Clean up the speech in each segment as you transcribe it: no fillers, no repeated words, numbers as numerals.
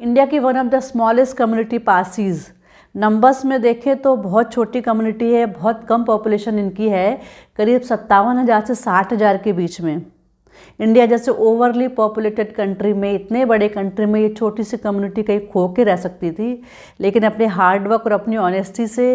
India की one of the smallest community Parsis. Numbers में देखें तो बहुत छोटी कम्युनिटी है, बहुत कम पॉपुलेशन इनकी है, करीब 57,000 से 60,000 के बीच में। इंडिया जैसे ओवरली पॉपुलेटेड कंट्री में, इतने बड़े कंट्री में ये छोटी सी कम्युनिटी कहीं खो के रह सकती थी, लेकिन अपने हार्डवर्क और अपनी ऑनेस्टी से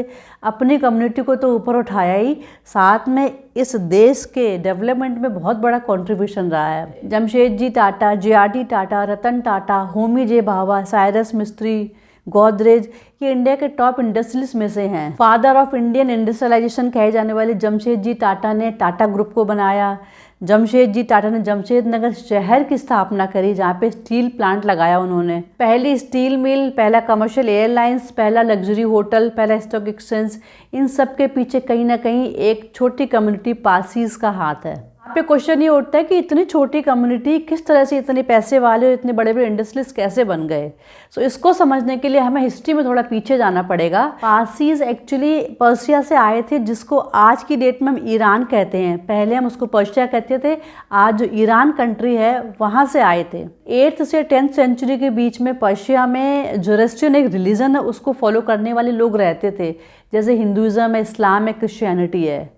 अपनी कम्युनिटी को तो ऊपर उठाया ही, साथ में इस देश के डेवलपमेंट में बहुत बड़ा कंट्रीब्यूशन रहा है। जमशेदजी टाटा, जे.आर.डी. टाटा, रतन टाटा, होमी जे. भाभा, साइरस मिस्त्री, गोदरेज, ये इंडिया के टॉप इंडस्ट्रियलिस्ट में से हैं। फादर ऑफ इंडियन इंडस्ट्रियलाइजेशन कहे जाने वाले जमशेदजी टाटा ने टाटा ग्रुप को बनाया। जमशेदजी टाटा ने जमशेदनगर शहर की स्थापना करी, जहाँ पे स्टील प्लांट लगाया उन्होंने। पहली स्टील मिल, पहला कमर्शियल एयरलाइंस, पहला लग्जरी होटल, पहला स्टॉक एक्सचेंज, इन सब के पीछे कहीं ना कहीं एक छोटी कम्युनिटी पारसीज का हाथ है। यहाँ पे क्वेश्चन ये उठता है कि इतनी छोटी कम्युनिटी किस तरह से इतने पैसे वाले और इतने बड़े बड़े इंडस्ट्रियलिस्ट कैसे बन गए। सो इसको समझने के लिए हमें हिस्ट्री में थोड़ा पीछे जाना पड़ेगा। पारसीज एक्चुअली पर्शिया से आए थे, जिसको आज की डेट में हम ईरान कहते हैं। पहले हम उसको पर्शिया कहते थे, आज जो ईरान कंट्री है वहाँ से आए थे। 8th से 10th सेंचुरी के बीच में पर्शिया में ज़ोरेस्ट्रियन एक रिलीजन है, उसको फॉलो करने वाले लोग रहते थे, जैसे हिंदुज़म है, इस्लाम है, क्रिश्चियनिटी है।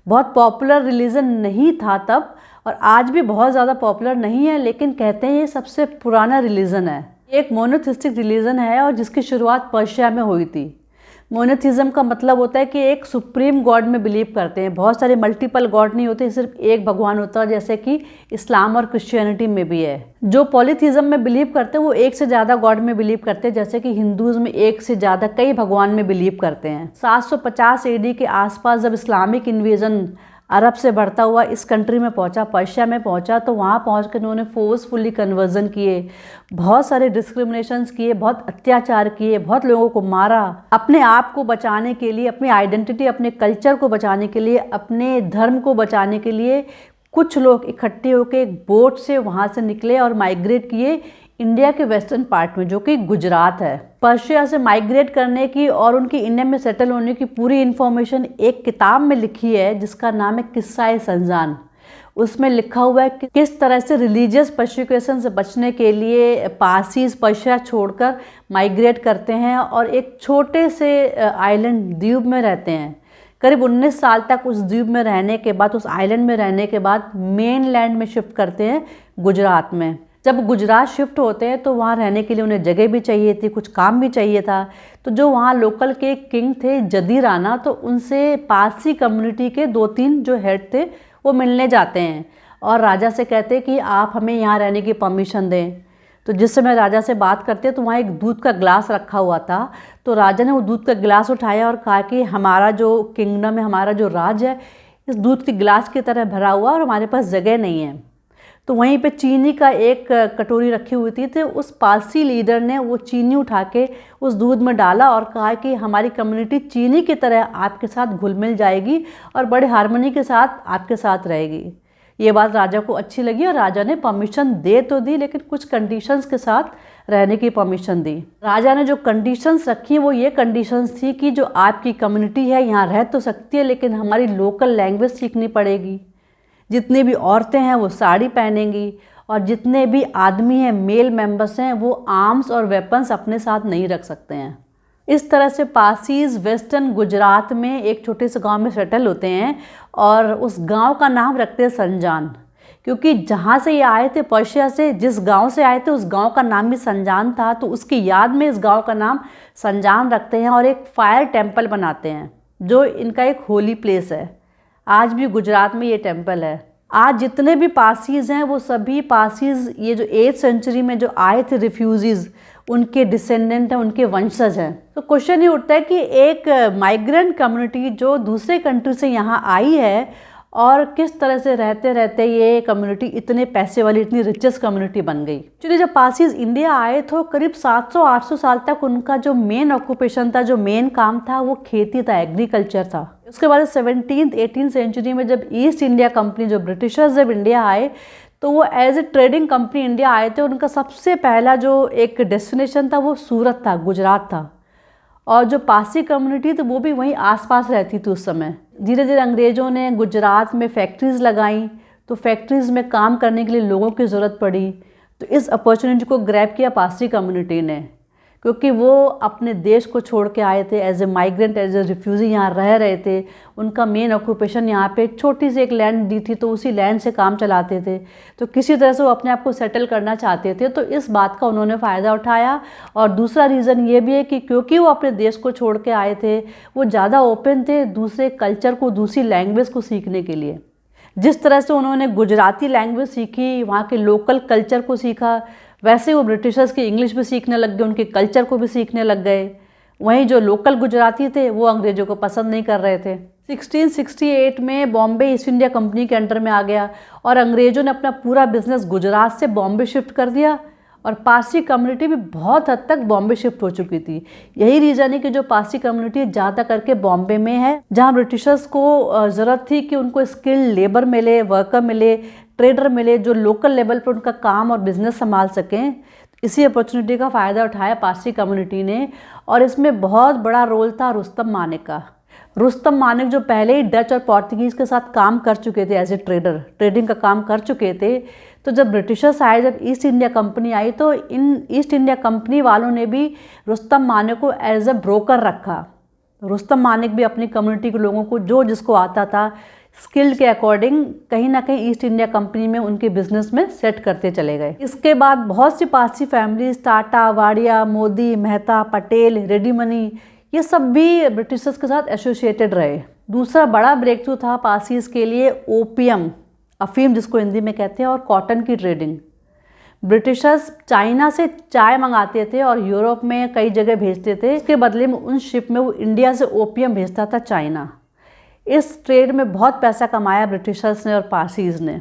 बहुत पॉपुलर रिलीजन नहीं था तब, और आज भी बहुत ज़्यादा पॉपुलर नहीं है, लेकिन कहते हैं ये सबसे पुराना रिलीजन है। एक मोनोथिस्टिक रिलीजन है और जिसकी शुरुआत पर्शिया में हुई थी। मोनोथिज्म का मतलब होता है कि एक सुप्रीम गॉड में बिलीव करते हैं। बहुत सारे मल्टीपल गॉड नहीं होते, सिर्फ एक भगवान होता है, जैसे कि इस्लाम और क्रिश्चियनिटी में भी है। जो पॉलीथिज्म में बिलीव करते हैं वो एक से ज़्यादा गॉड में बिलीव करते हैं, जैसे कि हिंदूज़ में एक से ज़्यादा कई भगवान में बिलीव करते हैं। 750 AD के आसपास जब इस्लामिक इन्वेजन अरब से बढ़ता हुआ इस कंट्री में पहुंचा, पर्शिया में पहुंचा, तो वहाँ पहुँच कर उन्होंने फोर्सफुली कन्वर्जन किए, बहुत सारे डिस्क्रिमिनेशंस किए, बहुत अत्याचार किए, बहुत लोगों को मारा। अपने आप को बचाने के लिए, अपनी आइडेंटिटी, अपने कल्चर को बचाने के लिए, अपने धर्म को बचाने के लिए कुछ लोग इकट्ठे होकर एक बोट से वहाँ से निकले और माइग्रेट किए इंडिया के वेस्टर्न पार्ट में, जो कि गुजरात है। पर्शिया से माइग्रेट करने की और उनकी इंडिया में सेटल होने की पूरी इन्फॉर्मेशन एक किताब में लिखी है, जिसका नाम है किस्सा संजान। उसमें लिखा हुआ है कि किस तरह से रिलीजियस पर्सिक्यूशन से बचने के लिए पारसीज पर्शिया छोड़कर माइग्रेट करते हैं और एक छोटे से आइलैंड द्वीप में रहते हैं। करीब 19 साल तक उस द्वीप में रहने के बाद, उस आइलैंड में रहने के बाद मेन लैंड में शिफ्ट करते हैं गुजरात में। जब गुजरात शिफ्ट होते हैं तो वहाँ रहने के लिए उन्हें जगह भी चाहिए थी, कुछ काम भी चाहिए था। तो जो वहाँ लोकल के किंग थे जदी राणा, तो उनसे पारसी कम्युनिटी के 2-3 जो हेड थे वो मिलने जाते हैं और राजा से कहते हैं कि आप हमें यहाँ रहने की परमिशन दें। तो जिस समय राजा से बात करते हैं तो वहाँ एक दूध का गिलास रखा हुआ था। तो राजा ने वो दूध का गिलास उठाया और कहा कि हमारा जो किंगडम है, हमारा जो राज है, इस दूध के गिलास की तरह भरा हुआ और हमारे पास जगह नहीं है। तो वहीं पे चीनी का एक कटोरी रखी हुई थी, तो उस पारसी लीडर ने वो चीनी उठा के उस दूध में डाला और कहा कि हमारी कम्युनिटी चीनी की तरह आपके साथ घुल मिल जाएगी और बड़े हार्मनी के साथ आपके साथ रहेगी। ये बात राजा को अच्छी लगी और राजा ने परमिशन दे तो दी, लेकिन कुछ कंडीशंस के साथ रहने की परमिशन दी। राजा ने जो कंडीशंस रखी वो ये कंडीशंस थी कि जो आपकी कम्युनिटी है यहाँ रह तो सकती है, लेकिन हमारी लोकल लैंग्वेज सीखनी पड़ेगी। जितनी भी औरतें हैं वो साड़ी पहनेंगी और जितने भी आदमी हैं, मेल मेंबर्स हैं, वो आर्म्स और वेपन्स अपने साथ नहीं रख सकते हैं। इस तरह से पारसीज वेस्टर्न गुजरात में एक छोटे से गांव में सेटल होते हैं और उस गांव का नाम रखते हैं संजान, क्योंकि जहाँ से ये आए थे पर्शिया से, जिस गांव से आए थे उस गांव का नाम भी संजान था, तो उसकी याद में इस गांव का नाम संजान रखते हैं और एक फायर टेम्पल बनाते हैं, जो इनका एक होली प्लेस है। आज भी गुजरात में ये टेम्पल है। आज जितने भी पारसीज हैं वो सभी पारसीज ये जो 8th सेंचुरी में जो आए थे रिफ्यूजीज़, उनके डिसेंडेंट हैं, उनके वंशज हैं। तो क्वेश्चन ये उठता है कि एक माइग्रेंट कम्युनिटी जो दूसरे कंट्री से यहाँ आई है और किस तरह से रहते रहते ये कम्युनिटी इतने पैसे वाली, इतनी रिचेस्ट कम्युनिटी बन गई। एक्चुअली जब पारसीज इंडिया आए तो करीब 700-800 साल तक उनका जो मेन ऑक्यूपेशन था, जो मेन काम था, वो खेती था, एग्रीकल्चर था। उसके बाद 17th-18th सेंचुरी में जब ईस्ट इंडिया कंपनी, जो ब्रिटिशर्स जब इंडिया आए, तो वो as a trading company India आए थे। उनका सबसे पहला जो एक डेस्टिनेशन था वो सूरत था, गुजरात था, और जो पारसी कम्युनिटी थी वो भी वहीं आसपास रहती थी उस समय। धीरे धीरे अंग्रेज़ों ने गुजरात में फैक्ट्रीज़ लगाई, तो फैक्ट्रीज़ में काम करने के लिए लोगों की ज़रूरत पड़ी। तो इस अपॉर्चुनिटी को ग्रैब किया पारसी कम्युनिटी ने, क्योंकि वो अपने देश को छोड़ के आए थे as a migrant, as a refugee यहाँ रह रहे थे। उनका मेन ऑक्यूपेशन यहाँ पे एक छोटी सी एक लैंड दी थी, तो उसी लैंड से काम चलाते थे। तो किसी तरह से वो अपने आप को सेटल करना चाहते थे, तो इस बात का उन्होंने फ़ायदा उठाया। और दूसरा रीज़न ये भी है कि क्योंकि वो अपने देश को छोड़ के आए थे, वो ज़्यादा ओपन थे दूसरे कल्चर को, दूसरी लैंग्वेज को सीखने के लिए। जिस तरह से उन्होंने गुजराती लैंग्वेज सीखी, वहाँ के लोकल कल्चर को सीखा, वैसे वो ब्रिटिशर्स की इंग्लिश भी सीखने लग गए, उनके कल्चर को भी सीखने लग गए। वहीं जो लोकल गुजराती थे वो अंग्रेज़ों को पसंद नहीं कर रहे थे। 1668 में बॉम्बे ईस्ट इंडिया कंपनी के अंडर में आ गया और अंग्रेज़ों ने अपना पूरा बिजनेस गुजरात से बॉम्बे शिफ्ट कर दिया और पारसी कम्युनिटी भी बहुत हद तक बॉम्बे शिफ्ट हो चुकी थी। यही रीज़न है कि जो पारसी कम्युनिटी ज़्यादा करके बॉम्बे में है, जहाँ ब्रिटिशर्स को ज़रूरत थी कि उनको स्किल्ड लेबर मिले, वर्कर मिले, ट्रेडर मिले, जो लोकल लेवल पर उनका काम और बिजनेस संभाल सकें। इसी अपॉर्चुनिटी का फ़ायदा उठाया पारसी कम्युनिटी ने और इसमें बहुत बड़ा रोल था रुस्तम मानेक का। रुस्तम मानेक जो पहले ही डच और पोर्तुगीज़ के साथ काम कर चुके थे एज ए ट्रेडर, ट्रेडिंग का काम कर चुके थे। तो जब ब्रिटिशर्स आए, जब ईस्ट इंडिया कंपनी आई, तो इन ईस्ट इंडिया कंपनी वालों ने भी रुस्तम मानेक को एज ए ब्रोकर रखा। रुस्तम मानेक भी अपनी कम्युनिटी के लोगों को जो जिसको आता था स्किल्ड के अकॉर्डिंग कहीं ना कहीं ईस्ट इंडिया कंपनी में उनके बिजनेस में सेट करते चले गए। इसके बाद बहुत सी पारसी फैमिलीज, टाटा, वाडिया, मोदी, मेहता, पटेल, रेड्डी मनी, ये सब भी ब्रिटिशर्स के साथ एसोसिएटेड रहे। दूसरा बड़ा ब्रेक थ्रू था पारसीज के लिए ओपियम, अफीम जिसको हिंदी में कहते हैं, और कॉटन की ट्रेडिंग। ब्रिटिशर्स चाइना से चाय मंगाते थे और यूरोप में कई जगह भेजते थे। इसके बदले में उन शिप में वो इंडिया से ओपियम भेजता था चाइना। इस ट्रेड में बहुत पैसा कमाया ब्रिटिशर्स ने और पारसीज ने।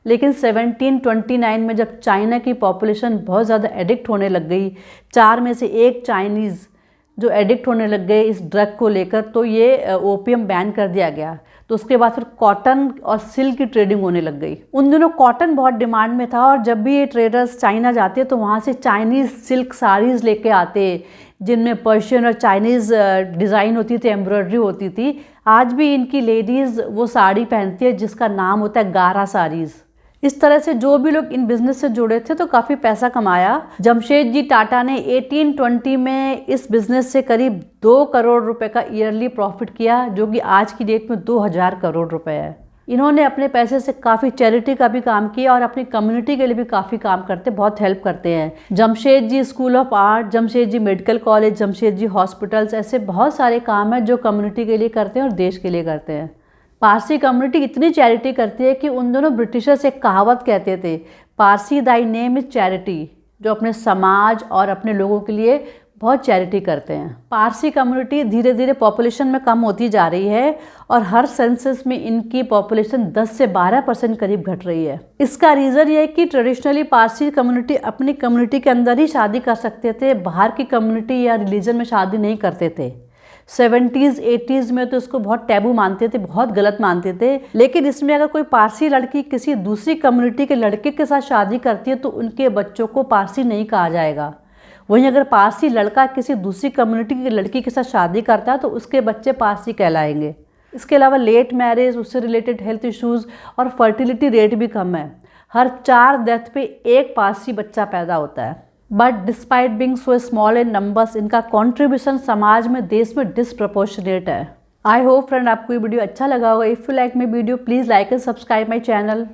लेकिन 1729 में जब चाइना की पॉपुलेशन बहुत ज़्यादा एडिक्ट होने लग गई, 4 में से 1 चाइनीज़ जो एडिक्ट होने लग गए इस ड्रग को लेकर, तो ये ओपियम बैन कर दिया गया। तो उसके बाद फिर कॉटन और सिल्क की ट्रेडिंग होने लग गई। उन दिनों कॉटन बहुत डिमांड में था और जब भी ये ट्रेडर्स चाइना जाते तो वहाँ से चाइनीज़ सिल्क साड़ीज़ लेके आते, जिनमें पर्शियन और चाइनीज़ डिज़ाइन होती थी, एम्ब्रॉयडरी होती थी। आज भी इनकी लेडीज़ वो साड़ी पहनती है जिसका नाम होता है गारा साड़ीज़। इस तरह से जो भी लोग इन बिज़नेस से जुड़े थे तो काफ़ी पैसा कमाया। जमशेदजी टाटा ने 1820 में इस बिज़नेस से करीब 2 करोड़ रुपए का ईयरली प्रॉफिट किया, जो कि आज की डेट में 2000 करोड़ रुपए है। इन्होंने अपने पैसे से काफ़ी चैरिटी का भी काम किया और अपनी कम्युनिटी के लिए भी काफ़ी काम करते, बहुत हेल्प करते हैं। Jamshedji school of art, Jamshedji medical college, Jamshedji hospitals, ऐसे बहुत सारे काम हैं जो कम्युनिटी के लिए करते हैं और देश के लिए करते हैं। पारसी कम्युनिटी इतनी चैरिटी करती है कि उन दोनों ब्रिटिशर्स एक कहावत कहते थे, पारसी दाई नेम इज चैरिटी, जो अपने समाज और अपने लोगों के लिए बहुत चैरिटी करते हैं। पारसी कम्युनिटी धीरे धीरे पॉपुलेशन में कम होती जा रही है और हर सेंसस में इनकी पॉपुलेशन 10 से 12% करीब घट रही है। इसका रीज़न ये है कि ट्रेडिशनली पारसी कम्युनिटी अपनी कम्युनिटी के अंदर ही शादी कर सकते थे, बाहर की कम्युनिटी या रिलीजन में शादी नहीं करते थे। 70s 80s में तो इसको बहुत टैबू मानते थे, बहुत गलत मानते थे। लेकिन इसमें अगर कोई पारसी लड़की किसी दूसरी कम्युनिटी के लड़के के साथ शादी करती है तो उनके बच्चों को पारसी नहीं कहा जाएगा। वहीं अगर पारसी लड़का किसी दूसरी कम्युनिटी की लड़की के साथ शादी करता है तो उसके बच्चे पारसी कहलाएंगे। इसके अलावा लेट मैरिज, उससे रिलेटेड हेल्थ इश्यूज़ और फर्टिलिटी रेट भी कम है। हर 4 डेथ पे 1 पारसी बच्चा पैदा होता है। But despite being so small in numbers, इनका कॉन्ट्रीब्यूशन समाज में, देश में डिसप्रपोर्शनेट है। आई होप फ्रेंड आपको ये वीडियो अच्छा लगा होगा। If you like my video please like and subscribe my channel.